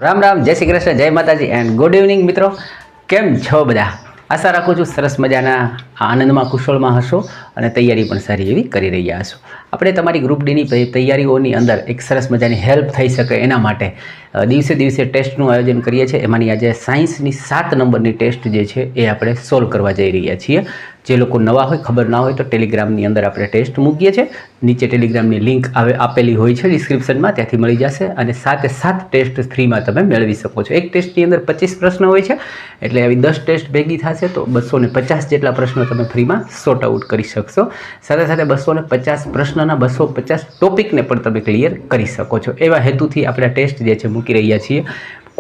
રામ રામ, જય શ્રી કૃષ્ણ, જય માતાજી એન્ડ ગુડ ઇવનિંગ મિત્રો. કેમ છો બધા? આશા રાખું છું સરસ મજાના આનંદમાં કુશળમાં હશો અને તૈયારી પણ સારી એવી કરી રહ્યા હશો. આપણે તમારી ગ્રુપ ડીની તૈયારીઓની અંદર એક સરસ મજાની હેલ્પ થઈ શકે એના માટે દિવસે દિવસે ટેસ્ટનું આયોજન કરીએ છીએ. એમાંની આજે સાયન્સની 7 નંબરની ટેસ્ટ જે છે એ આપણે સોલ્વ કરવા જઈ રહ્યા છીએ. જે લોકો નવા હોય, ખબર ના હોય તો ટેલિગ્રામની અંદર આપણે ટેસ્ટ મૂકીએ છીએ. નીચે ટેલિગ્રામની લિંક આપેલી હોય છે ડિસ્ક્રિપ્શનમાં, ત્યાંથી મળી જશે અને 7 ટેસ્ટ ફ્રીમાં તમે મેળવી શકો છો. એક ટેસ્ટની અંદર 25 પ્રશ્ન હોય છે, એટલે આવી 10 ટેસ્ટ ભેગી થશે તો 250 જેટલા પ્રશ્નો તમે ફ્રીમાં સોર્ટ આઉટ કરી શકશો. સાથે સાથે 250 પ્રશ્નના 250 ટોપિકને પણ તમે ક્લિયર કરી શકો છો. એવા હેતુથી આપણે ટેસ્ટ જે છે મૂકી રહ્યા છીએ.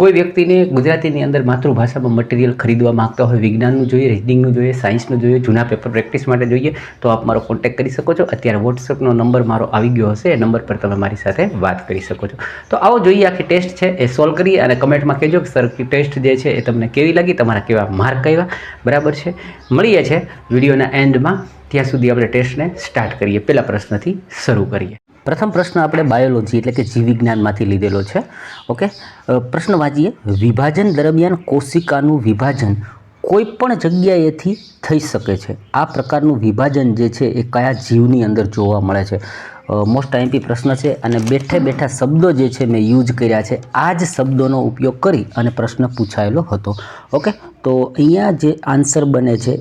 કોઈ વ્યક્તિને ગુજરાતીની અંદર માતૃભાષામાં મટીરિયલ ખરીદવા માંગતા હોય, વિજ્ઞાનનું જોઈએ, રીડિંગનું જોઈએ, સાયન્સનું જોઈએ, જૂના પેપર પ્રેક્ટિસ માટે જોઈએ, તો આપ મારો કોન્ટેક્ટ કરી શકો છો. અત્યારે વોટ્સએપનો નંબર મારો આવી ગયો હશે, એ નંબર પર તમે મારી સાથે વાત કરી શકો છો. તો આવો જોઈએ આખી ટેસ્ટ છે એ સોલ્વ કરીએ અને કમેન્ટમાં કહેજો કે સર ટેસ્ટ જે છે એ તમને કેવી લાગી, તમારા કેવા માર્ક આવ્યા. બરાબર છે, મળીએ છે વિડીયોના એન્ડમાં. ત્યાં સુધી આપણે ટેસ્ટને સ્ટાર્ટ કરીએ. પહેલા પ્રશ્નથી શરૂ કરીએ. પ્રથમ પ્રશ્ન આપણે બાયોલોજી એટલે કે જીવ વિજ્ઞાનમાંથી લીધેલો છે. ઓકે, પ્રશ્ન વાંચીએ. વિભાજન દરમિયાન કોશિકાનું વિભાજન કોઈ પણ જગ્યાએથી થઈ શકે છે. આ પ્રકારનું વિભાજન જે છે એ કયા જીવની અંદર જોવા મળે છે? મોસ્ટ આઈએમપી પ્રશ્ન છે અને બેઠે બેઠા શબ્દો જે છે મેં યુઝ કર્યા છે. આ જ શબ્દોનો ઉપયોગ કરી અને પ્રશ્ન પૂછાયેલો હતો. ઓકે, તો અહીંયા જે આન્સર બને છે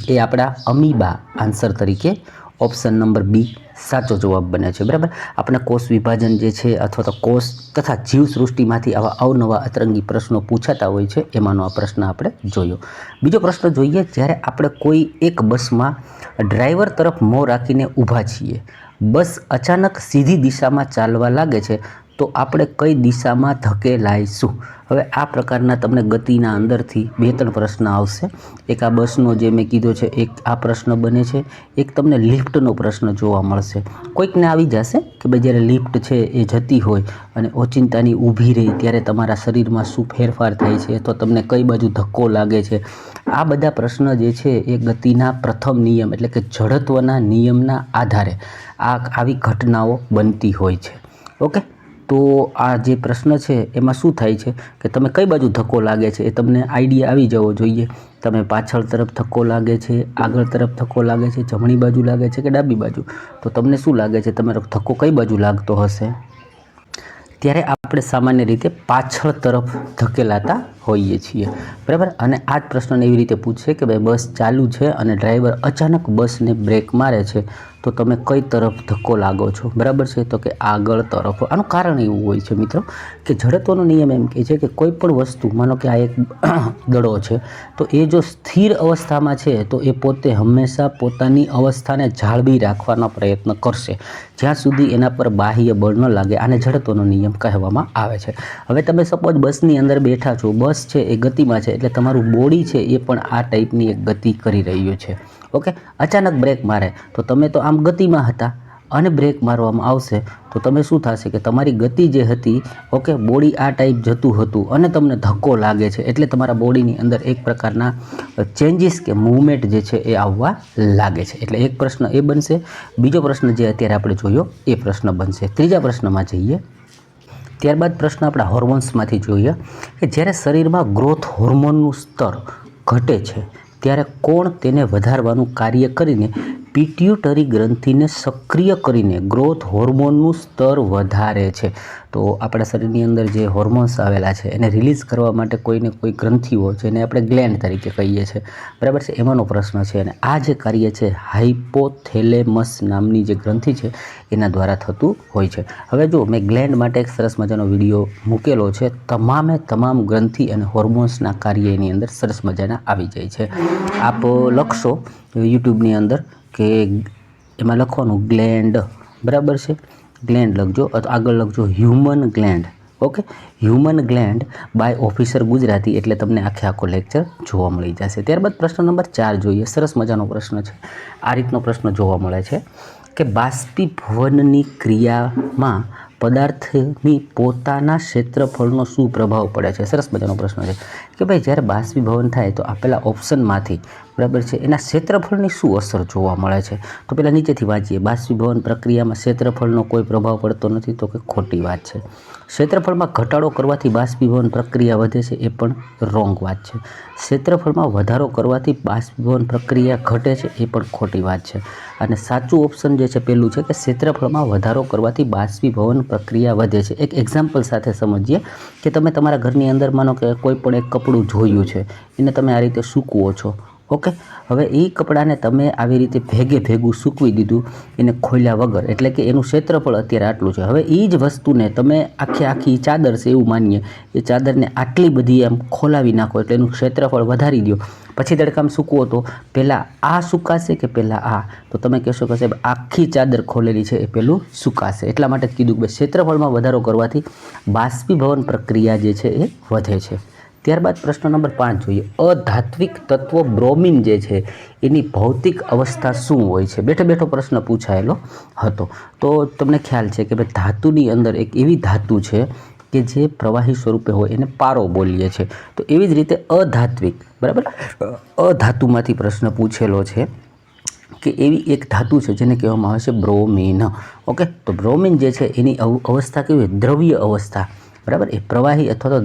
એ આપણા અમીબા આન્સર તરીકે ઓપ્શન નંબર બી સાચો જવાબ બને છે. બરાબર, આપણે કોષ વિભાજન જે છે અથવા તો કોષ તથા જીવસૃષ્ટિમાંથી આવા અવનવા અતરંગી પ્રશ્નો પૂછાતા હોય છે, એમાંનો આ પ્રશ્ન આપણે જોયો. બીજો પ્રશ્ન જોઈએ. જ્યારે આપણે કોઈ એક બસમાં ડ્રાઈવર તરફ મોં રાખીને ઊભા છીએ, બસ અચાનક સીધી દિશામાં ચાલવા લાગે છે, તો આપણે કઈ દિશામાં ધકેલાઈશું? હવે આ પ્રકારના તમને ગતિના અંદરથી 2-3 પ્રશ્ન આવશે. એક આ બસનો જે મેં કીધો છે, એક આ પ્રશ્ન બને છે, એક તમને લિફ્ટનો પ્રશ્ન જોવા મળશે. કોઈકને આવી જશે કે ભાઈ જ્યારે લિફ્ટ છે એ જતી હોય અને ઓચિંતાની ઊભી રહી ત્યારે તમારા શરીરમાં શું ફેરફાર થાય છે, તો તમને કઈ બાજુ ધક્કો લાગે છે. આ બધા પ્રશ્ન જે છે એ ગતિના પ્રથમ નિયમ એટલે કે જડત્વના નિયમના આધારે આવી ઘટનાઓ બનતી હોય છે. ઓકે, તો આ જે પ્રશ્ન છે એમાં શું થાય છે કે તમે કઈ બાજુ ધક્કો લાગે છે એ તમને આઈડિયા આવી જવો જોઈએ. તમે પાછળ તરફ ધક્કો લાગે છે, આગળ તરફ ધક્કો લાગે છે, જમણી બાજુ લાગે છે કે ડાબી બાજુ, તો તમને શું લાગે છે તમારો ધક્કો કઈ બાજુ લાગતો હશે? ત્યારે આપણે સામાન્ય રીતે પાછળ તરફ ધકેલાતા હોઈએ છીએ. બરાબર, અને આ જ પ્રશ્નને એવી રીતે પૂછશે કે ભાઈ બસ ચાલુ છે અને ડ્રાઈવર અચાનક બસને બ્રેક મારે છે, તો તમે કઈ તરફ ધક્કો લાગો છો? બરાબર છે, તો કે આગળ તરફ. આનું કારણ એવું હોય છે મિત્રો કે જડત્વનો નિયમ એમ કહે છે કે કોઈ પણ વસ્તુ, માનો કે આ એક દડો છે, તો એ જો સ્થિર અવસ્થામાં છે તો એ પોતે હંમેશા પોતાની અવસ્થાને જાળવી રાખવાનો પ્રયત્ન કરશે જ્યાં સુધી એના પર બાહ્ય બળ ન લાગે. આને જડત્વનો નિયમ કહેવામાં આવે છે. હવે તમે સપોઝ બસની અંદર બેઠા છો, બસ છે એ ગતિમાં છે, એટલે તમારું બોડી છે એ પણ આ ટાઈપની એક ગતિ કરી રહ્યું છે. ઓકે, અચાનક બ્રેક મારે તો તમે તો આમ ગતિમાં હતા અને બ્રેક મારવામાં આવશે તો તમે શું થશે કે તમારી ગતિ જે હતી, ઓકે, બોડી આ ટાઈપ જતું હતું અને તમને ધક્કો લાગે છે, એટલે તમારા બોડીની અંદર એક પ્રકારના ચેન્જીસ કે મૂવમેન્ટ જે છે એ આવવા લાગે છે. એટલે એક પ્રશ્ન એ બનશે. બીજો પ્રશ્ન જે અત્યારે આપણે જોયો એ પ્રશ્ન બનશે. ત્રીજા પ્રશ્નમાં જઈએ. ત્યારબાદ પ્રશ્ન આપણા હોર્મોન્સમાંથી જોઈએ કે જ્યારે શરીરમાં ગ્રોથ હોર્મોનનું સ્તર ઘટે છે ત્યારે કોણ તેને વધારવાનું કાર્ય કરીને પિટ્યુટરી ગ્રંથિને સક્રિય કરીને ગ્રોથ હોર્મોનનું સ્તર વધારે છે? તો આપણા શરીરની અંદર જે હોર્મોન્સ આવેલા છે એને રિલીઝ કરવા માટે કોઈને કોઈ ગ્રંથિઓ જેને આપણે ગ્લેન્ડ તરીકે કહીએ છીએ, બરાબર છે, એમાંનો પ્રશ્ન છે. અને આ જે કાર્ય છે હાઇપોથેલેમસ નામની જે ગ્રંથિ છે એના દ્વારા થતું હોય છે. હવે જો મેં ગ્લેન્ડ માટે એક સરસ મજાનો વિડીયો મૂકેલો છે. તમામ ગ્રંથિ અને હોર્મોન્સના કાર્ય એની અંદર સરસ મજાના આવી જાય છે. આપ લખશો યુટ્યુબની અંદર કે એમાં લખવાનું ગ્લેન્ડ, બરાબર છે, ગ્લેન્ડ લખજો, આગળ લખજો human gland. Okay, human gland by officer Gujarati, એટલે તમને આખો લેક્ચર જોવા મળી જશે. ત્યારબાદ પ્રશ્ન નંબર 4 જોઈએ. સરસ મજાનો પ્રશ્ન છે. આ રીતનો પ્રશ્ન જોવા મળે છે કે બાષ્પીભવનની ક્રિયામાં પદાર્થની પોતાના ક્ષેત્રફળનો શું પ્રભાવ પડે છે? સરસ મજાનો પ્રશ્ન છે કે ભાઈ જ્યારે બાષ્પીભવન થાય તો આપેલા ઓપ્શનમાંથી, બરાબર છે, એના ક્ષેત્રફળની શું અસર જોવા મળે છે? તો પહેલાં નીચેથી વાંચીએ. બાષ્પીભવન પ્રક્રિયામાં ક્ષેત્રફળનો કોઈ પ્રભાવ પડતો નથી, તો કે ખોટી વાત છે. ક્ષેત્રફળમાં ઘટાડો કરવાથી બાષ્પીભવન પ્રક્રિયા વધે છે, એ પણ રોંગ વાત છે. ક્ષેત્રફળમાં વધારો કરવાથી બાષ્પીભવન પ્રક્રિયા ઘટે છે, એ પણ ખોટી વાત છે. અને સાચું ઓપ્શન જે છે પહેલું છે કે ક્ષેત્રફળમાં વધારો કરવાથી બાષ્પીભવન પ્રક્રિયા વધે છે. એક એક્ઝામ્પલ સાથે સમજીએ કે તમે તમારા ઘરની અંદર માનો કે કોઈ પણ એક કપડું જોયું છે, એને તમે આ રીતે સૂકવો છો. ઓકે, હવે એ કપડાને તમે આવી રીતે ભેગું સૂકવી દીધું એને ખોલ્યા વગર, એટલે કે એનું ક્ષેત્રફળ અત્યારે આટલું છે. હવે એ જ વસ્તુને તમે આખી ચાદર છે એવું માનીએ, એ ચાદરને આટલી બધી આમ ખોલાવી નાખો એટલે એનું ક્ષેત્રફળ વધારી દો, પછી તડકામાં સૂકવો તો પહેલાં આ સુકાશે કે પહેલાં આ? તો તમે કહેશો કે સાહેબ આખી ચાદર ખોલેલી છે એ પહેલું સુકાશે. એટલા માટે જ કીધું કે ક્ષેત્રફળમાં વધારો કરવાથી બાષ્પીભવન પ્રક્રિયા જે છે એ વધે છે. ત્યારબાદ પ્રશ્ન નંબર 5 જોઈએ. અધાત્વિક તત્વ બ્રોમિન જે છે એની ભૌતિક અવસ્થા શું હોય છે? બેઠો પ્રશ્ન પૂછાયેલો હતો. તો તમને ખ્યાલ છે કે ભાઈ ધાતુની અંદર એક એવી ધાતુ છે કે જે પ્રવાહી સ્વરૂપે હોય, એને પારો બોલીએ છીએ. તો એવી જ રીતે અધાત્વિક, બરાબર, અધાતુમાંથી પ્રશ્ન પૂછેલો છે કે એવી એક ધાતુ છે જેને કહેવામાં આવે છે બ્રોમિન. ઓકે, તો બ્રોમિન જે છે એની અવસ્થા કેવી? દ્રવ્ય અવસ્થા, બરાબર, એ પ્રવાહી અથવા તો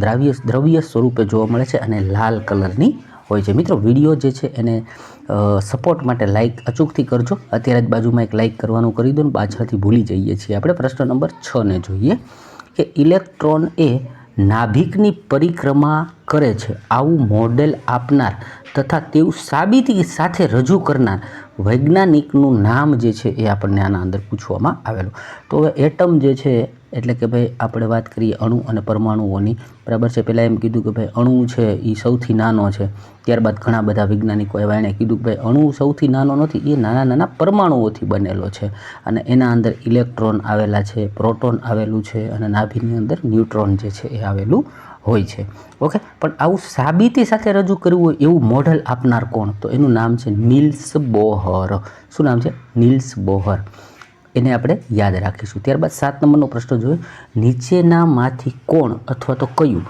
દ્રવ્ય સ્વરૂપે જોવા મળે છે અને લાલ કલરની હોય છે. મિત્રો, વિડીયો જે છે એને સપોર્ટ માટે લાઇક અચૂકથી કરજો. અત્યારે જ બાજુમાં એક લાઇક કરવાનું કરી દો ને, પાછળથી ભૂલી જઈએ છીએ આપણે. પ્રશ્ન નંબર 6 જોઈએ કે ઇલેક્ટ્રોન એ નાભિકની પરિક્રમા કરે છે આવું મોડેલ આપનાર તથા તેવું સાબિતી સાથે રજૂ કરનાર વૈજ્ઞાનિકનું નામ જે છે એ આપણને આના અંદર પૂછવામાં આવેલું. તો હવે એટમ જે છે એટલે કે ભાઈ આપણે વાત કરીએ અણુ અને પરમાણુઓની, બરાબર છે. પહેલાં એમ કીધું કે ભાઈ અણુ છે એ સૌથી નાનો છે. ત્યારબાદ ઘણા બધા વૈજ્ઞાનિકો એવા એણે કીધું કે ભાઈ અણુ સૌથી નાનો નથી, એ નાના પરમાણુઓથી બનેલો છે અને એના અંદર ઇલેક્ટ્રોન આવેલા છે, પ્રોટોન આવેલું છે અને નાભીની અંદર ન્યુટ્રોન જે છે એ આવેલું હોય છે. ઓકે, પણ આવું સાબિતી સાથે રજૂ કરવું હોય એવું મોડલ આપનાર કોણ? તો એનું નામ છે નીલ્સ બોહર. શું નામ છે? Niels Bohr. એને આપણે યાદ રાખીશું. ત્યારબાદ 7 નંબરનો પ્રશ્ન જોઈએ. નીચેનામાંથી કોણ અથવા તો કયું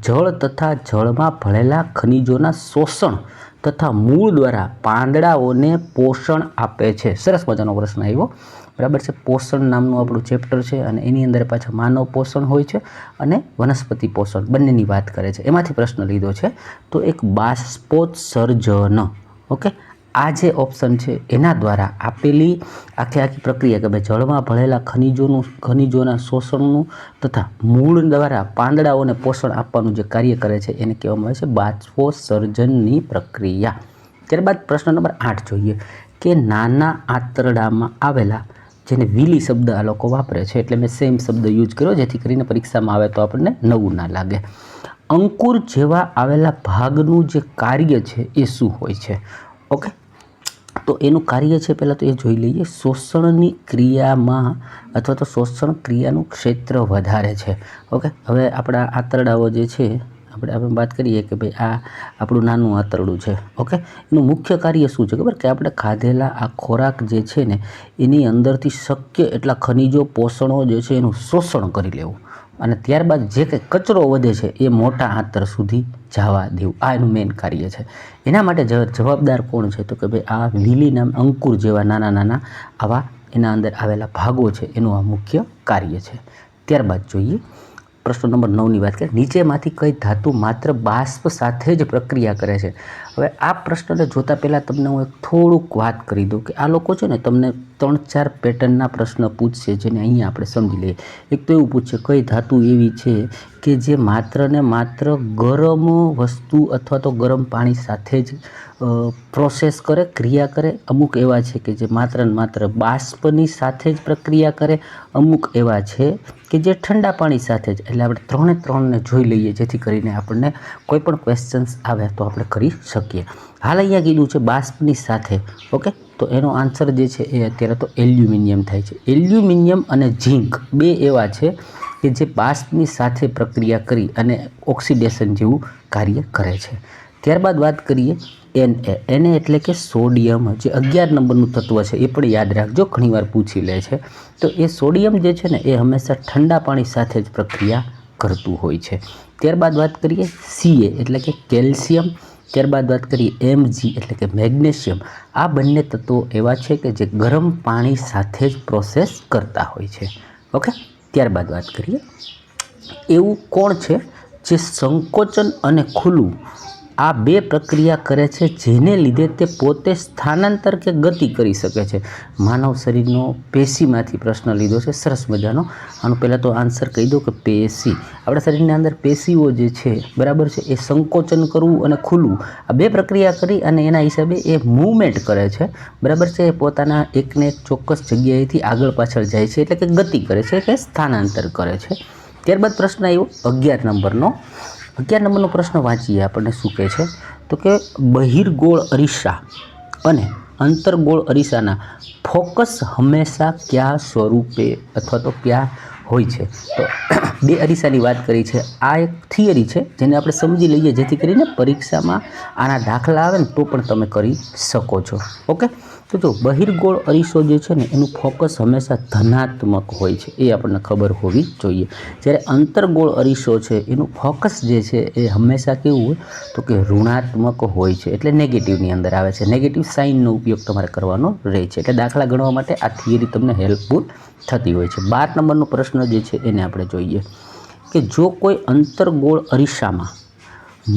જળ તથા જળમાં ભળેલા ખનિજોના શોષણ તથા મૂળ દ્વારા પાંદડાઓને પોષણ આપે છે? સરસ મજાનો પ્રશ્ન આવ્યો, બરાબર છે. પોષણ નામનું આપણું ચેપ્ટર છે અને એની અંદર પાછા માનવ પોષણ હોય છે અને વનસ્પતિ પોષણ બંનેની વાત કરે છે. એમાંથી પ્રશ્ન લીધો છે તો એક બાષ્પોત્સર્જન. ઓકે, આ જે ઓપ્શન છે એના દ્વારા આપેલી આખી પ્રક્રિયા કે ભાઈ જળમાં ભળેલા ખનિજોના શોષણનું તથા મૂળ દ્વારા પાંદડાઓને પોષણ આપવાનું જે કાર્ય કરે છે એને કહેવામાં આવે છે બાષ્પોત્સર્જનની પ્રક્રિયા. ત્યારબાદ પ્રશ્ન નંબર 8 જોઈએ કે નાના આંતરડામાં આવેલા, જેને વિલી શબ્દ આ લોકો વાપરે છે, એટલે મેં સેમ શબ્દ યુઝ કર્યો જેથી કરીને પરીક્ષામાં આવે તો આપણને નવું ના લાગે. અંકુર જેવા આવેલા ભાગનું જે કાર્ય છે એ શું હોય છે? ઓકે, તો એનું કાર્ય છે પહેલાં તો એ જોઈ લઈએ. શોષણની ક્રિયામાં અથવા તો શોષણ ક્રિયાનું ક્ષેત્ર વધારે છે. ઓકે, હવે આપણા આંતરડાઓ જે છે આપણે વાત કરીએ કે ભાઈ આ આપણું નાનું આંતરડું છે. ઓકે, એનું મુખ્ય કાર્ય શું છે ખબર? કે આપણે ખાધેલા આ ખોરાક જે છે ને એની અંદરથી શક્ય એટલા ખનિજો પોષણો જે છે એનું શોષણ કરી લેવું અને ત્યારબાદ જે કંઈ કચરો વધે છે એ મોટા આંતર સુધી જવા દેવું. આ એનું મેઇન કાર્ય છે. એના માટે જવાબદાર કોણ છે? તો કે ભાઈ આ લીલી નામ અંકુર જેવા નાના આવા એના અંદર આવેલા ભાગો છે એનું આ મુખ્ય કાર્ય છે. ત્યારબાદ જોઈએ પ્રશ્ન નંબર 9ની વાત કરીએ. નીચેમાંથી કઈ ધાતુ માત્ર બાષ્પ સાથે જ પ્રક્રિયા કરે છે? હવે આ પ્રશ્નને જોતાં પહેલાં તમને હું એક થોડુંક વાત કરી દઉં કે આ લોકો છે ને તમને 3-4 પેટર્નના પ્રશ્ન પૂછશે જેને અહીંયા આપણે સમજી લઈએ. એક તો એવું પૂછશે કઈ ધાતુ એવી છે કે જે માત્ર ને માત્ર ગરમ વસ્તુ અથવા તો ગરમ પાણી સાથે જ પ્રોસેસ કરે, ક્રિયા કરે. અમુક એવા છે કે જે માત્ર ને માત્ર બાષ્પની સાથે જ પ્રક્રિયા કરે. અમુક એવા છે કે જે ઠંડા પાણી સાથે જ. એટલે આપણે 3ને જોઈ લઈએ જેથી કરીને આપણને કોઈ પણ ક્વેશ્ચન્સ આવે તો આપણે કરી શકીએ. હાલ અહીંયા કીધું છે બાષ્પની સાથે. ઓકે, તો એનો આન્સર જે છે એ અત્યારે તો એલ્યુમિનિયમ થાય છે. એલ્યુમિનિયમ અને ઝીંક બે એવા છે કે જે બાષ્પની સાથે પ્રક્રિયા કરી અને ઓક્સિડેશન જેવું કાર્ય કરે છે. ત્યારબાદ વાત કરીએ Na એટલે કે સોડિયમ, જે 11 નંબરનું તત્વ છે એ પણ યાદ રાખજો, ઘણીવાર પૂછી લે છે. તો એ સોડિયમ જે છે ને એ હંમેશા ઠંડા પાણી સાથે જ પ્રક્રિયા કરતું હોય છે. ત્યારબાદ વાત કરીએ Ca એટલે કે કેલ્શિયમ. ત્યારબાદ વાત કરીએ Mg એટલે કે મેગ્નેશિયમ. આ બંને તત્વો એવા છે કે જે ગરમ પાણી સાથે જ પ્રોસેસ કરતા હોય છે. ઓકે, ત્યારબાદ વાત કરીએ એવું કોણ છે જે સંકોચન અને ખુલ્લું આ બે પ્રક્રિયા કરે છે, જેને લીધે તે પોતે સ્થાનાંતર કે ગતિ કરી શકે છે? માનવ શરીરનો પેશીમાંથી પ્રશ્ન લીધો છે, સરસ મજાનો. આનું પહેલાં તો આન્સર કહી દો કે પેશી. આપણા શરીરની અંદર પેશીઓ જે છે, બરાબર છે, એ સંકોચન કરવું અને ખુલવું આ બે પ્રક્રિયા કરી અને એના હિસાબે એ મૂવમેન્ટ કરે છે, બરાબર છે. એ પોતાના એકને એક ચોક્કસ જગ્યાએથી આગળ પાછળ જાય છે, એટલે કે ગતિ કરે છે, કે સ્થાનાંતર કરે છે. ત્યારબાદ પ્રશ્ન આવ્યો 11 નંબરનો. 11 નંબરનો પ્રશ્ન વાંચીએ. આપણને શું કહે છે? તો કે બહિર્ગોળ અરીસા અને અંતર્ગોળ અરીસાના ફોકસ હંમેશા કયા સ્વરૂપે અથવા તો ક્યાં હોય છે? તો બે અરીસાની વાત કરી છે. આ એક થિયરી છે જેને આપણે સમજી લઈએ, જેથી કરીને પરીક્ષામાં આના દાખલા આવે ને તો પણ તમે કરી શકો છો. ઓકે, તો જો બહિર્ગોળ અરીસો જે છે ને એનું ફોકસ હંમેશા ધનાત્મક હોય છે, એ આપણને ખબર હોવી જોઈએ. જ્યારે અંતર્ગોળ અરીસો છે એનું ફોકસ જે છે એ હંમેશા કેવું હોય તો કે ઋણાત્મક હોય છે, એટલે નેગેટિવની અંદર આવે છે. નેગેટિવ સાઇનનો ઉપયોગ તમારે કરવાનો રહે છે. એટલે દાખલા ગણવા માટે આ થિયરી તમને હેલ્પફુલ થતી હોય છે. 12 નંબરનો પ્રશ્ન જે છે એને આપણે જોઈએ કે જો કોઈ અંતર્ગોળ અરીસામાં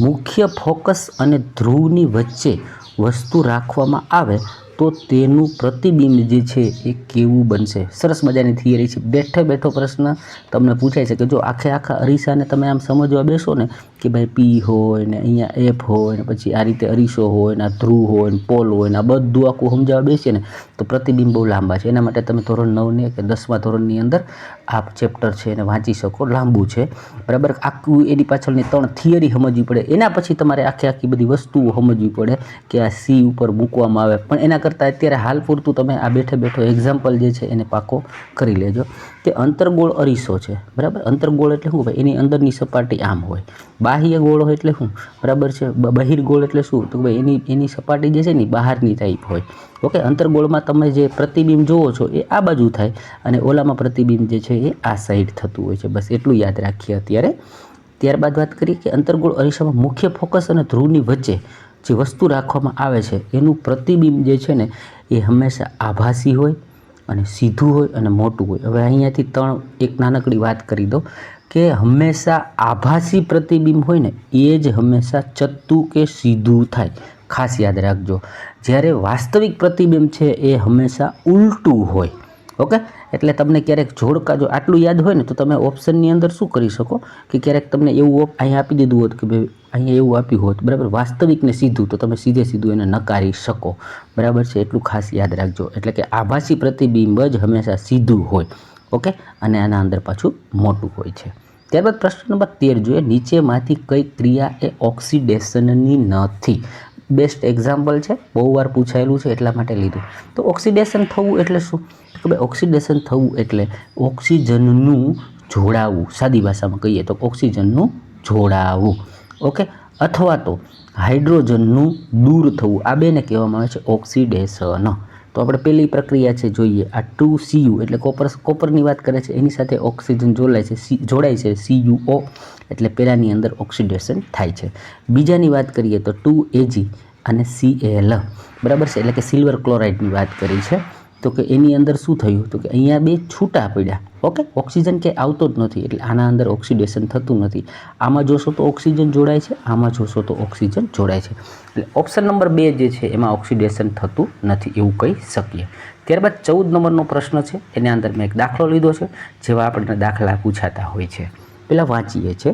મુખ્ય ફોકસ અને ધ્રુવની વચ્ચે વસ્તુ રાખવામાં આવે તો તેનું પ્રતિબિંબ જે છે એ કેવું બનશે? સરસ મજાની થિયરી છે. બેઠો બેઠો પ્રશ્ન તમને પૂછાય છે કે જો આખા અરીસાને તમે આમ સમજવા બેસો ને કે ભાઈ પી હોય ને અહીંયા એફ હોય ને પછી આ રીતે અરીસો હોય ને આ ધ્રુવ હોય ને પોલ હોય ને આ બધું આખું સમજાવવા બેસીએ ને તો પ્રતિબિંબ બહુ લાંબા છે. એના માટે તમે ધોરણ 9 કે 10મા ધોરણની અંદર આ ચેપ્ટર છે એને વાંચી શકો, લાંબુ છે, બરાબર. આખું એની પાછળની 3 થિયરી સમજવી પડે. એના પછી તમારે આખી બધી વસ્તુઓ સમજવી પડે કે આ સી ઉપર મૂકવામાં આવે. પણ એના કરતાં અત્યારે હાલ પૂરતું તમે આ બેઠો એક્ઝામ્પલ જે છે એને પાકો કરી લેજો કે અંતર્ગોળ અરીસો છે, બરાબર. અંતર્ગોળ એટલે શું ભાઈ? એની અંદરની સપાટી આમ હોય. બાહ્ય ગોળ હોય એટલે શું, બરાબર છે. બહિર્ગોળ એટલે શું? તો ભાઈ એની સપાટી જે છે ને બહારની ટાઈપ હોય. ઓકે, અંતર્ગોળમાં તમે જે પ્રતિબિંબ જોવો છો એ આ બાજુ થાય અને ઓલામાં પ્રતિબિંબ જે છે એ આ સાઈડ થતું હોય છે. બસ એટલું યાદ રાખીએ અત્યારે. ત્યારબાદ વાત કરીએ કે અંતર્ગોળ અરીસામાં મુખ્ય ફોકસ અને ધ્રુવની વચ્ચે જે વસ્તુ રાખવામાં આવે છે એનું પ્રતિબિંબ જે છે ને એ હંમેશા આભાસી હોય અને સીધું હોય અને મોટું હોય. હવે અહીંયાથી એક નાનકડી વાત કરી દો કે હંમેશા આભાસી પ્રતિબિંબ હોય ને એ જ હંમેશા ચત્તું કે સીધું થાય. ખાસ યાદ રાખજો. જ્યારે વાસ્તવિક પ્રતિબિંબ છે એ હંમેશા ઉલટું હોય. ઓકે, એટલે તમને ક્યારેક જોડકા જો આટલું યાદ હોય ને તો તમે ઓપ્શનની અંદર શું કરી શકો કે ક્યારેક તમને એવું અહીંયા આપી દીધું હોત કે ભાઈ અહીંયા એવું આપ્યું હોત, બરાબર, વાસ્તવિકને સીધું, તો તમે સીધું એને નકારી શકો, બરાબર છે. એટલું ખાસ યાદ રાખજો. એટલે કે આભાસી પ્રતિબિંબ જ હંમેશા સીધું હોય. ઓકે, અને આના અંદર પાછું મોટું હોય છે. ત્યારબાદ પ્રશ્ન નંબર 13 જોઈએ. નીચેમાંથી કઈ ક્રિયા એ ઓક્સિડેશનની નથી? બેસ્ટ એક્ઝામ્પલ છે, બહુ વાર પૂછાયેલું છે એટલા માટે લીધું. તો ઓક્સિડેશન થવું એટલે શું? કે ભાઈ ઓક્સિડેશન થવું એટલે ઓક્સિજનનું જોડાવું. સાદી ભાષામાં કહીએ તો ઓક્સિજનનું જોડાવું. ઓકે, અથવા તો હાઇડ્રોજનનું દૂર થવું. આ બેને કહેવામાં આવે છે ઓક્સિડેશન. તો આપણે પહેલી પ્રક્રિયા છે જોઈએ. આ 2Cu એટલે કોપરની વાત કરે છે, એની સાથે ઓક્સિજન જોડાય છે CuO, એટલે પહેલાંની અંદર ઓક્સિડેશન થાય છે. બીજાની વાત કરીએ તો 2Ag અને Cl, બરાબર છે, એટલે કે સિલ્વર ક્લોરાઇડની વાત કરી છે. તો કે એની અંદર શું થયું તો કે અહીંયા બે છૂટા પડ્યા. ઓકે, ઓક્સિજન કે આવતો જ નથી એટલે આના અંદર ઓક્સિડેશન થતું નથી. આમાં જોશો તો ઓક્સિજન જોડાય છે, આમાં જોશો તો ઓક્સિજન જોડાય છે. એટલે ઓપ્શન નંબર 2 જે છે એમાં ઓક્સિડેશન થતું નથી એવું કહી શકીએ. ત્યારબાદ 14 નંબરનો પ્રશ્ન છે, એના અંદર મેં એક દાખલો લીધો છે જેવા આપણને દાખલા પૂછાતા હોય છે. પહેલાં વાંચીએ છે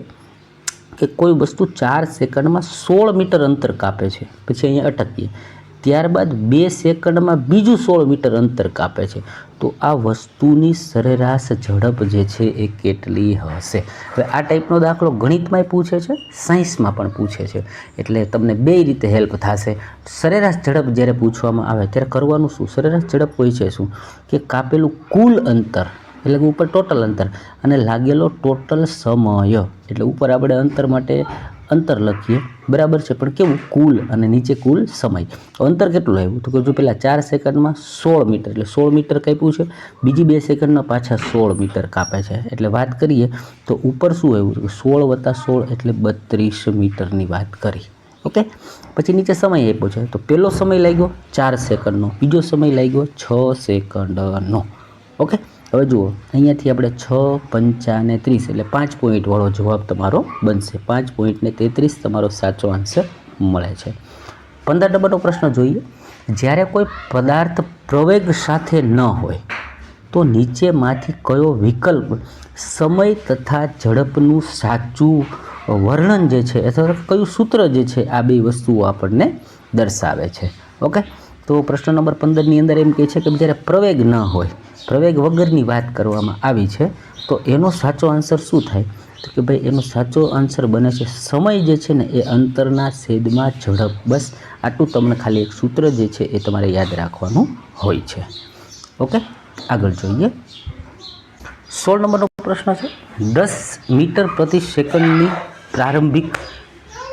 કે કોઈ વસ્તુ 4 સેકન્ડમાં 16 મીટર અંતર કાપે છે, પછી અહીંયા અટકીએ. ત્યારબાદ 2 સેકન્ડમાં બીજું 16 મીટર અંતર કાપે છે. તો આ વસ્તુની સરેરાશ ઝડપ જે છે એ કેટલી હશે? હવે આ ટાઈપનો દાખલો ગણિતમાંય પૂછે છે, સાયન્સમાં પણ પૂછે છે, એટલે તમને બે રીતે હેલ્પ થશે. સરેરાશ ઝડપ જ્યારે પૂછવામાં આવે ત્યારે કરવાનું શું? સરેરાશ ઝડપ હોય છે શું કે કાપેલું કુલ અંતર, એટલે કે ઉપર ટોટલ અંતર અને લાગેલો ટોટલ સમય. એટલે ઉપર આપણે અંતર માટે અંતર લખીએ, બરાબર છે, પણ કેવું? કુલ, અને નીચે કુલ સમય. અંતર કેટલું આવ્યું તો કે જો પેલા 4 સેકન્ડમાં 16 મીટર એટલે 16 મીટર કાપ્યું છે, બીજી 2 સેકન્ડમાં પાછા 16 મીટર કાપે છે. એટલે વાત કરીએ તો ઉપર શું આવ્યું? 16 + 16 એટલે 32 મીટરની વાત કરી. ઓકે, પછી નીચે સમય આપ્યો છે તો પહેલો સમય લાગ્યો 4 સેકન્ડનો, બીજો સમય લાગ્યો 6 સેકન્ડનો. ઓકે, હવે જુઓ અહીંયાથી આપણે 6, 5 અને 30 એટલે 5 પોઈન્ટવાળો જવાબ તમારો બનશે. 5 પોઈન્ટ ને 33 તમારો સાચો આન્સર મળે છે. 15 નંબરનો પ્રશ્ન જોઈએ. જ્યારે કોઈ પદાર્થ પ્રવેગ સાથે ન હોય તો નીચેમાંથી કયો વિકલ્પ સમય તથા ઝડપનું સાચું વર્ણન જે છે અથવા કયું સૂત્ર જે છે આ બે વસ્તુઓ આપણને દર્શાવે છે? ઓકે, તો પ્રશ્ન નંબર 15ની અંદર એમ કહે છે કે જ્યારે પ્રવેગ ન હોય, પ્રવેગ વગરની વાત કરવામાં આવી છે, તો એનો સાચો આન્સર શું થાય? તો કે ભાઈ એનો સાચો આન્સર બને છે સમય જે છે ને એ અંતરના છેદમાં ઝડપ. બસ આટલું તમને ખાલી એક સૂત્ર જે છે એ તમારે યાદ રાખવાનું હોય છે. ઓકે, આગળ જોઈએ. 16 નંબરનો પ્રશ્ન છે. 10 મીટર પ્રતિ સેકન્ડની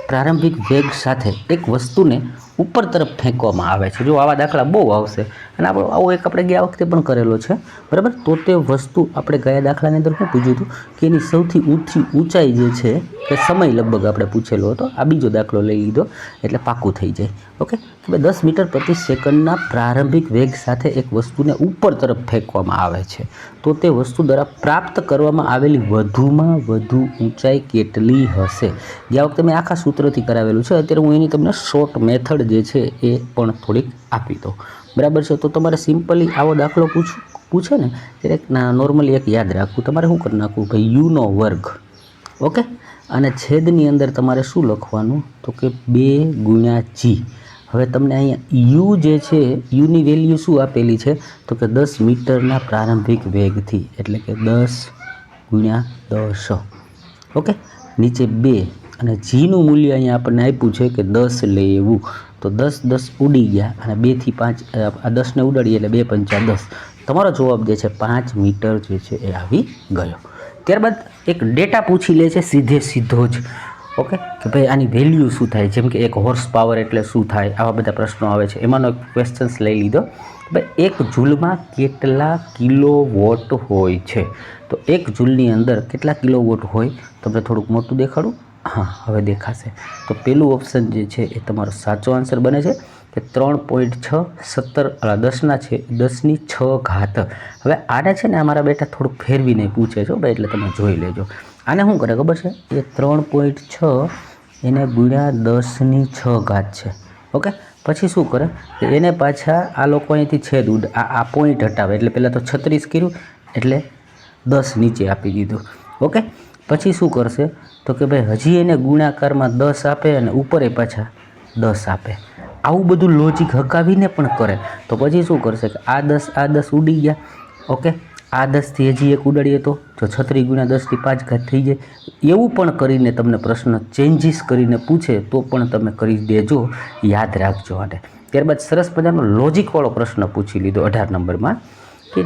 પ્રારંભિક વેગ સાથે એક વસ્તુને ઉપર તરફ ફેંકવામાં આવે છે. જો આવા દાખલા બહુ આવશે અને આવો એક આપણે ગયા વખતે પણ કરેલો છે, બરાબર. તો તે વસ્તુ આપણે ગયા દાખલાની અંદર શું પૂછ્યું હતું કે એની સૌથી ઊંચાઈ જે છે કે સમય લગભગ આપણે પૂછેલો હતો. આ બીજો દાખલો લઈ લીધો એટલે પાકું થઈ જાય. ઓકે, કે 10 મીટર પ્રતિ સેકન્ડના પ્રારંભિક વેગ સાથે એક વસ્તુને ઉપર તરફ ફેંકવામાં આવે છે, તો તે વસ્તુ દ્વારા પ્રાપ્ત કરવામાં આવેલી વધુમાં વધુ ઊંચાઈ કેટલી હશે? ગયા વખતે મેં આખા સૂત્રથી કરાવેલું છે, અત્યારે હું એની તમને શોર્ટ મેથડ જે છે એ પણ થોડીક આપી દો, બરાબર છે. તો તમારે સિમ્પલી આવો દાખલો પૂછે ને ત્યારે નોર્મલી એક યાદ રાખવું, તમારે શું કરી નાખવું ભાઈ યુનો વર્ગ. ઓકે, અને છેદની અંદર તમારે શું લખવાનું તો કે 2 ગુણ્યા g. હવે તમને અહીંયા યુ જે છે યુની વેલ્યુ શું આપેલી છે તો કે 10 મીટરના પ્રારંભિક વેગથી, એટલે કે 10 ગુણ્યા 10. ઓકે, નીચે 2 અને જીનું મૂલ્ય અહીંયા આપણને આપ્યું છે કે 10 લેવું. તો 10 ઉડી ગયા અને 2 થી 5 આ 10ને ઉડાડીએ એટલે 2 પંચા 10. તમારો જવાબ જે છે 5 મીટર જે છે એ આવી ગયો. ત્યારબાદ એક ડેટા પૂછી લે છે સીધો જ. ઓકે, કે ભાઈ આની વેલ્યુ શું થાય, જેમ કે 1 હોર્સ પાવર એટલે શું થાય, આવા બધા પ્રશ્નો આવે છે. એમાંનો એક ક્વેશ્ચન્સ લઈ લીધો. ભાઈ 1 જૂલમાં કેટલા કિલોવોટ હોય છે? તો 1 જૂલની અંદર કેટલા કિલોવોટ હોય? તમને થોડુંક મોટું દેખાડું. હા, હવે દેખાશે. તો પહેલું ઓપ્શન જે છે એ તમારો સાચો આન્સર બને છે કે 3.6 10ની 6 ઘાત. હવે આને છે ને અમારા બેટા થોડુંક ફેરવીને પૂછે છે ભાઈ, એટલે તમે જોઈ લેજો. આને શું કરે ખબર છે? એ 3.6 એને ગુણ્યા 10ની 6 ઘાત છે. ઓકે, પછી શું કરે કે એને પાછા આ લોકો અહીંથી છેદ આ પોઈન્ટ હટાવે, એટલે પહેલાં તો 36 કર્યું એટલે 10 નીચે આપી દીધું. ઓકે, પછી શું કરશે તો કે ભાઈ હજી એને ગુણાકારમાં 10 આપે અને ઉપરે પાછા 10 આપે. આવું બધું લોજિક હકાવીને પણ કરે તો પછી શું કરશે કે આ 10 ઉડી ગયા. ઓકે, આ 10થી હજી એક ઉડાડીએ તો 36 ગુણ્યા 10 થી 5 ઘાત થઈ જાય. એવું પણ કરીને તમને પ્રશ્ન ચેન્જીસ કરીને પૂછે તો પણ તમે કરી દેજો, યાદ રાખજો આને. ત્યારબાદ સરસ મજાનો લોજિકવાળો પ્રશ્ન પૂછી લીધો 18 નંબરમાં કે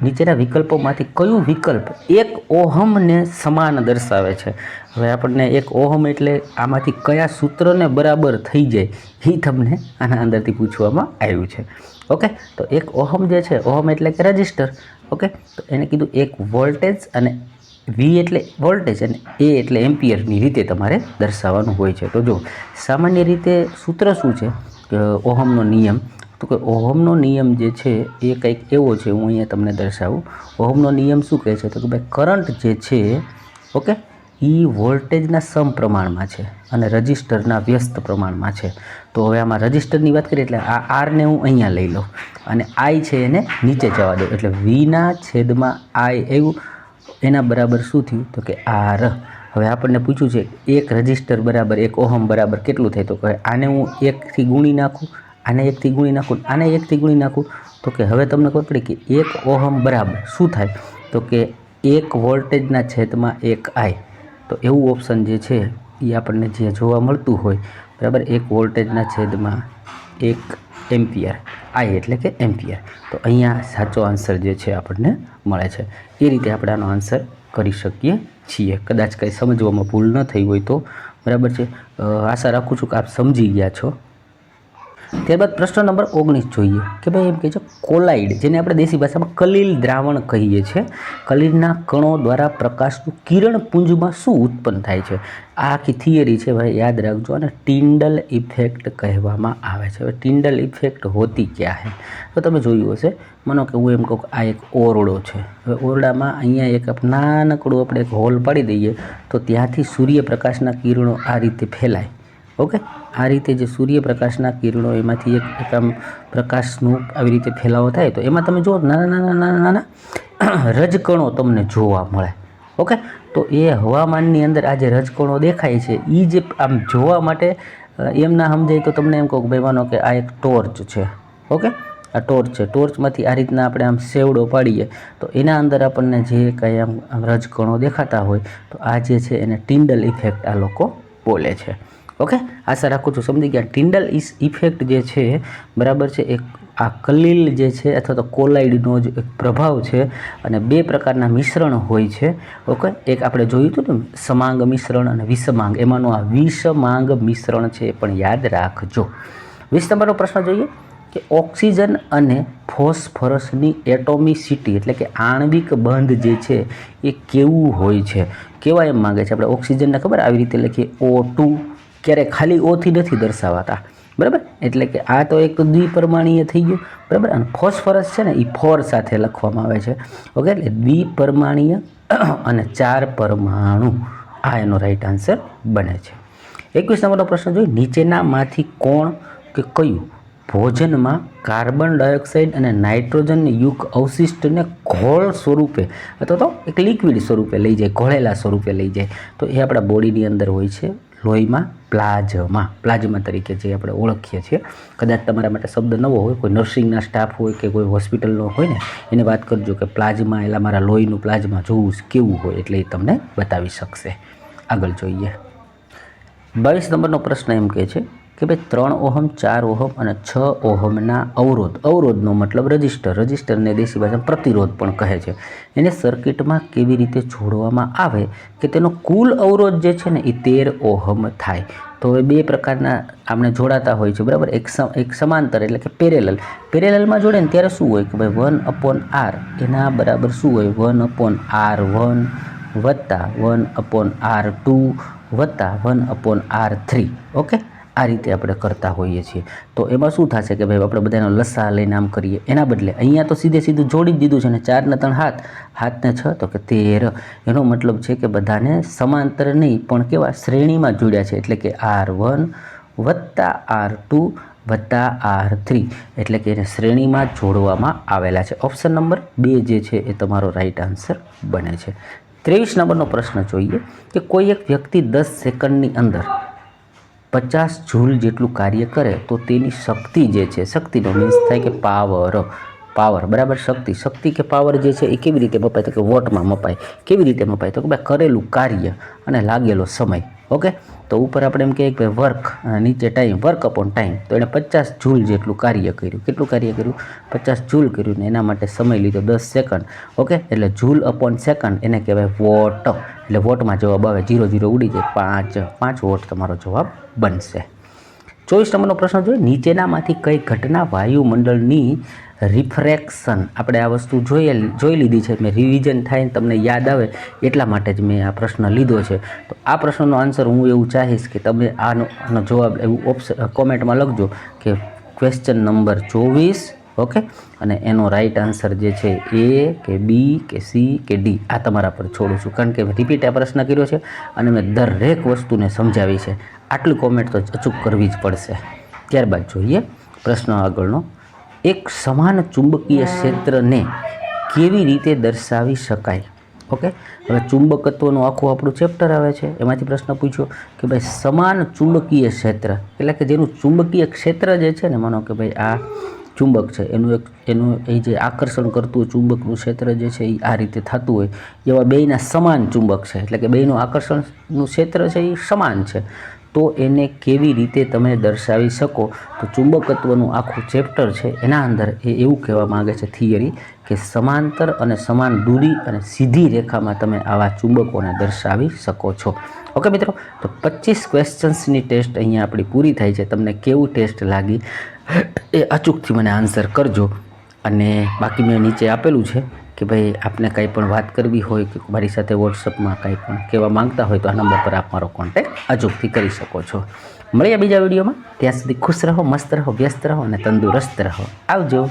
નીચેના વિકલ્પોમાંથી કયું વિકલ્પ 1 ઓહમને સમાન દર્શાવે છે? હવે આપણને 1 ઓહમ એટલે આમાંથી કયા સૂત્રને બરાબર થઈ જાય એ તમને આના અંદરથી પૂછવામાં આવ્યું છે. ઓકે, તો 1 ઓહમ જે છે, ઓહમ એટલે કે રજિસ્ટર. ઓકે, તો એને કીધું 1 વોલ્ટેજ અને V એટલે વોલ્ટેજ અને A એટલે એમ્પિયરની રીતે તમારે દર્શાવવાનું હોય છે. તો જો સામાન્ય રીતે સૂત્ર શું છે કે ઓહમનો નિયમ, તો કે ઓહમનો નિયમ જે છે એ કંઈક એવો છે, હું અહીંયા તમને દર્શાવું. ઓહમનો નિયમ શું કહે છે તો કે ભાઈ કરંટ જે છે, ઓકે, એ વોલ્ટેજના સમપ્રમાણમાં છે અને રજિસ્ટરના વ્યસ્ત પ્રમાણમાં છે. તો હવે આમાં રજિસ્ટરની વાત કરીએ એટલે આ આરને હું અહીંયા લઈ લઉં અને આઈ છે એને નીચે જવા દઉં, એટલે વીના છેદમાં આઈ એવું એના બરાબર શું થયું તો કે આર. હવે આપણને પૂછ્યું છે 1 રજિસ્ટર બરાબર 1 ઓહમ બરાબર કેટલું થાય? તો કે આને હું 1થી ગુણી નાખું, આને 1થી ગુણી નાખું, આને 1થી ગુણી નાખું, તો કે હવે તમને ખબર પડી કે 1 ઓહમ બરાબર શું થાય તો કે 1 વોલ્ટેજના છેદમાં 1 આઈ. તો એવું ઓપ્શન જે છે એ આપણને જે જોવા મળતું હોય, બરાબર, 1 વોલ્ટેજના છેદમાં 1 એમ્પિયર, આઈ એટલે કે એમ્પિયર. તો અહીંયા સાચો આન્સર જે છે આપણને મળે છે. એ રીતે આપણે આનો આન્સર કરી શકીએ છીએ. કદાચ કંઈ સમજવામાં ભૂલ ન થઈ હોય તો, બરાબર છે. આશા રાખું છું કે આપ સમજી ગયા છો. ત્યારબાદ પ્રશ્ન નંબર 19 જોઈએ કે ભાઈ એમ કહે છે કોલાઇડ, જેને આપણે દેશી ભાષામાં કલીલ દ્રાવણ કહીએ છીએ, કલીલના કણો દ્વારા પ્રકાશનું કિરણ પુંજમાં શું ઉત્પન્ન થાય છે? આ આખી થિયરી છે ભાઈ, યાદ રાખજો. અને ટિન્ડલ ઇફેક્ટ કહેવામાં આવે છે. હવે ટિન્ડલ ઇફેક્ટ હોતી ક્યાં હે? તો તમે જોયું હશે, માનો કે હું એમ કહું કે આ એક ઓરડો છે. હવે ઓરડામાં અહીંયા એક નાનકડું આપણે એક હોલ પાડી દઈએ તો ત્યાંથી સૂર્યપ્રકાશના કિરણો આ રીતે ફેલાય. ઓકે, આ રીતે જે સૂર્યપ્રકાશના કિરણો એમાંથી એક આમ પ્રકાશનું આવી રીતે ફેલાવો થાય તો એમાં તમે જુઓ નાના નાના નાના નાના રજકણો તમને જોવા મળે. ઓકે, તો એ હવામાનની અંદર આ જે રજકણો દેખાય છે એ જે આમ જોવા માટે એમ ના સમજાય તો તમને એમ કહું કે ભાઈ માનો કે આ એક ટોર્ચ છે. ઓકે, આ ટોર્ચ છે. ટોર્ચમાંથી આ રીતના આપણે આમ સેવડો પાડીએ તો એના અંદર આપણને જે કંઈ આમ રજકણો દેખાતા હોય તો આ જે છે એને ટિન્ડલ ઇફેક્ટ આ લોકો બોલે છે. ઓકે, આશા રાખું છું સમજી ગયા. ટિન્ડલ ઇફેક્ટ જે છે બરાબર છે, એક આ કલીલ જે છે અથવા તો કોલાઇડનો જ એક પ્રભાવ છે. અને બે પ્રકારના મિશ્રણ હોય છે. ઓકે, એક આપણે જોયું હતું ને સમાંગ મિશ્રણ અને વિષમાંગ, એમાંનું આ વિષમાંગ મિશ્રણ છે એ પણ યાદ રાખજો. 20 નંબરનો પ્રશ્ન જોઈએ કે ઓક્સિજન અને ફોસ્ફરસની એટોમિસિટી એટલે કે આણ્વિક બંધ જે છે એ કેવું હોય છે? કેવા એમ માગે છે? આપણે ઓક્સિજનને ખબર આવી રીતે લખીએ O2, ક્યારેક ખાલી ઓથી નથી દર્શાવાતા, બરાબર? એટલે કે આ તો એક તો દ્વિપરમાણીય થઈ ગયું, બરાબર. અને ફોસ્ફરસ છે ને એ 4 સાથે લખવામાં આવે છે. ઓકે, એટલે દ્વિપરમાણીય અને 4 પરમાણુ, આ એનો રાઈટ આન્સર બને છે. 21 નંબરનો પ્રશ્ન જોઈએ, નીચેનામાંથી કોણ કે કયું ભોજનમાં કાર્બન ડાયોક્સાઇડ અને નાઇટ્રોજન યુક્ત અવશિષ્ટને ઘોળ સ્વરૂપે અથવા તો એક લિક્વિડ સ્વરૂપે લઈ જાય, ઘોળેલા સ્વરૂપે લઈ જાય? તો એ આપણા બોડીની અંદર હોય છે લોહીમાં પ્લાઝમા તરીકે જે આપણે ઓળખીએ છીએ. કદાચ તમારા માટે શબ્દ નવો હોય, કોઈ નર્સિંગના સ્ટાફ હોય કે કોઈ હોસ્પિટલનો હોય ને એને વાત કરજો કે પ્લાઝમા એટલે મારા લોહીનું પ્લાઝમા જોવું કેવું હોય, એટલે એ તમને બતાવી શકશે. આગળ જોઈએ. 22 નંબરનો પ્રશ્ન એમ કહે છે કે ભાઈ 3 ઓહમ, 4 ઓહમ અને 6 ઓહમના અવરોધનો મતલબ રજિસ્ટરને દેશી ભાષામાં પ્રતિરોધ પણ કહે છે, એને સર્કિટમાં કેવી રીતે જોડવામાં આવે કે તેનો કુલ અવરોધ જે છે ને એ 13 ઓહમ થાય? તો હવે બે પ્રકારના આપણે જોડાતા હોય છે, બરાબર. એક સમાંતર એટલે કે પેરેલલમાં જોડે ને ત્યારે શું હોય કે ભાઈ 1/r એના બરાબર શું હોય? 1/r1 વત્તા 1/r2 વત્તા 1/r3. ઓકે, આ રીતે આપણે કરતા હોઈએ છીએ. તો એમાં શું થશે કે ભાઈ આપણે બધાનો લસા લઈને આમ કરીએ, એના બદલે અહીંયા તો સીધું જોડી જ દીધું છે ને, 4 ને 3 હાથ, 7 ને 6 તો કે 13. એનો મતલબ છે કે બધાને સમાંતર નહીં પણ કેવા શ્રેણીમાં જોડ્યા છે, એટલે કે R1 વત્તા R2 વત્તા R3, એટલે કે એને શ્રેણીમાં જોડવામાં આવેલા છે. ઓપ્શન નંબર 2 જે છે એ તમારો રાઈટ આન્સર બને છે. 23 નંબરનો પ્રશ્ન જોઈએ કે કોઈ એક વ્યક્તિ 10 સેકન્ડની અંદર 50 જૂલ જેટલું કાર્ય કરે તો તેની શક્તિ જે છે, શક્તિનો મીન્સ થાય કે પાવર, બરાબર. શક્તિ કે પાવર જે છે એ કેવી રીતે મપાય? તો કે વોટમાં મપાય. કેવી રીતે મપાય? તો કે ભાઈ કરેલું કાર્ય અને લાગેલો સમય. ઓકે, તો ઉપર આપણે એમ કહીએ કે વર્ક અને નીચે ટાઈમ, વર્ક અપોન ટાઈમ. તો એણે 50 જૂલ જેટલું કાર્ય કર્યું. કેટલું કાર્ય કર્યું? 50 જૂલ કર્યું ને એના માટે સમય લીધો 10 સેકન્ડ. ઓકે, એટલે જૂલ અપોન સેકન્ડ એને કહેવાય વોટ. એટલે વોટમાં જવાબ આવે 0 0 ઉડી જાય, 5 વોટ તમારો જવાબ બનશે. 24 નંબરનો પ્રશ્ન જોઈએ, નીચેનામાંથી કઈ ઘટના વાયુમંડળની રિફ્રેક્શન, આપણે આ વસ્તુ જોઈ લીધી છે, મેં રિવિઝન થાય ને તમને યાદ આવે એટલા માટે જ મેં આ પ્રશ્ન લીધો છે. તો આ પ્રશ્નનો આન્સર હું એવું ચાહીશ કે તમે આનો જવાબ એવું કોમેન્ટમાં લખજો કે ક્વેશ્ચન નંબર 24. ઓકે, અને એનો રાઈટ આન્સર જે છે A કે B કે C કે D, આ તમારા પર છોડું છું, કારણ કે મેં રિપીટ આ પ્રશ્ન કર્યો છે અને મેં દરેક વસ્તુને સમજાવી છે. આટલી કોમેન્ટ તો અચૂક કરવી જ પડશે. ત્યારબાદ જોઈએ પ્રશ્ન આગળનો, એક સમાન ચુંબકીય ક્ષેત્રને કેવી રીતે દર્શાવી શકાય? ઓકે, હવે ચુંબકત્વનું આખું આપણું ચેપ્ટર આવે છે, એમાંથી પ્રશ્ન પૂછ્યો કે ભાઈ સમાન ચુંબકીય ક્ષેત્ર એટલે કે જેનું ચુંબકીય ક્ષેત્ર જે છે ને, માનો કે ભાઈ આ ચુંબક છે, એનું એ જે આકર્ષણ કરતું હોય ચુંબકનું ક્ષેત્ર જે છે એ આ રીતે થતું હોય, એવા બેયના સમાન ચુંબક છે, એટલે કે બેયનું આકર્ષણનું ક્ષેત્ર છે એ સમાન છે. તો એને કેવી રીતે તમે દર્શાવી શકો. તો ચુંબકત્વનું આખું ચેપ્ટર છે એના અંદર એ એવું કહેવા માગે છે થિયરી કે સમાંતર અને સમાન દૂરી અને સીધી રેખામાં તમે આવા ચુંબકોને દર્શાવી શકો છો. ઓકે મિત્રો, તો 25 ક્વેશ્ચન્સની ટેસ્ટ અહીંયા આપણી પૂરી થાય છે. તમને કેવું ટેસ્ટ લાગી એ અચૂકથી મને આન્સર કરજો. અને બાકી મેં નીચે આપેલું છે કે ભાઈ આપને કંઈ પણ વાત કરવી હોય કે મારી સાથે વોટ્સઅપમાં કંઈ પણ કહેવા માંગતા હોય તો આ નંબર પર આપ મારો કોન્ટેક્ટ અચૂકથી કરી શકો છો. મળીએ બીજા વિડીયોમાં. ત્યાં સુધી ખુશ રહો, મસ્ત રહો, વ્યસ્ત રહો અને તંદુરસ્ત રહો. આવજો.